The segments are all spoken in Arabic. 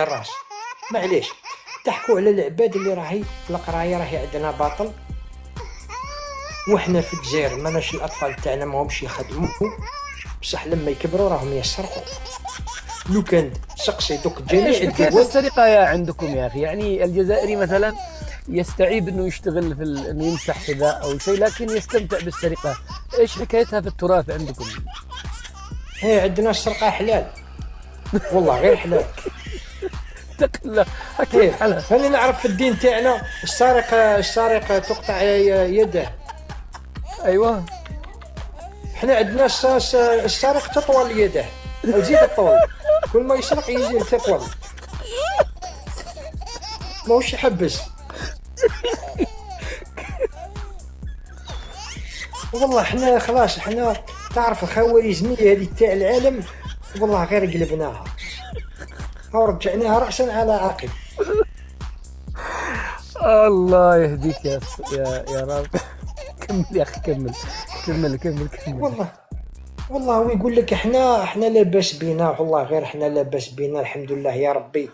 الراس. معليش تحكوا على العباد اللي راهي في القرايه راهي عندنا باطل، وحنا في الجزائر ماناش الاطفال تاعنا ماهمش يخدموا، بصح لما يكبروا راهم يسرقوا. لو كان سقسي دوك ايش جميع حكايه الدول. السرقه يا عندكم يا اخي؟ يعني الجزائري مثلا يستعيب انه يشتغل انه يمسح حذاء او شيء، لكن يستمتع بالسرقه. ايش حكايتها في التراث عندكم؟ هي عندنا السرقه حلال، والله غير حلال. تقل هي كيف حالها؟ هاني نعرف في الدين تاعنا السارق تقطع يده. ايوه. احنا عندنا السارق تطول يده او تزيد تطول، كل ما يسرق يزيد تطول، ماهوش يحبس. والله احنا خلاص، احنا تعرف الخوارزمية هذه تاع العالم، والله غير قلبناها او رجعناها رأسا على عقب. الله يهديك يا رب. كمل يا اخي، كمل كمل كمل كمل. والله ويقول لك احنا لاباس بينا، والله غير احنا لاباس بينا الحمد لله يا ربي.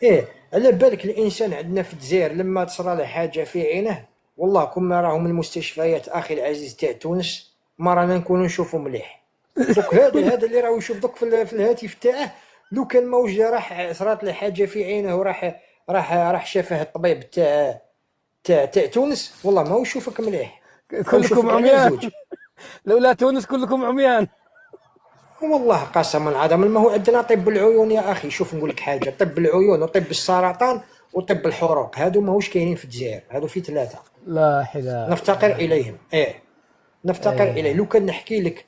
ايه على بالك الانسان عندنا في الجزائر لما تصرى له حاجه في عينه، والله كنا راهم المستشفيات اخي العزيز تاع تونس ما رانا نكونوا نشوفوا مليح. دوك هذا اللي راهو يشوف دوك في الهاتف تاعه، لو كان موجه راح صرات له حاجه في عينه وراح شافه الطبيب تاع تونس، والله ما هو يشوفك مليح، هو كلكم يشوفك على عميان. زوج. لولا تونس كلكم عميان. والله قسما عظما ما هو عندنا طب العيون يا اخي. شوف نقول لك حاجه، طب العيون وطب السرطان وطب الحروق هادو ماهوش كاينين في الجزائر، هادو في ثلاثه لا حذاء. نفتقر اليهم. نفتقر اليه. لو كان نحكي لك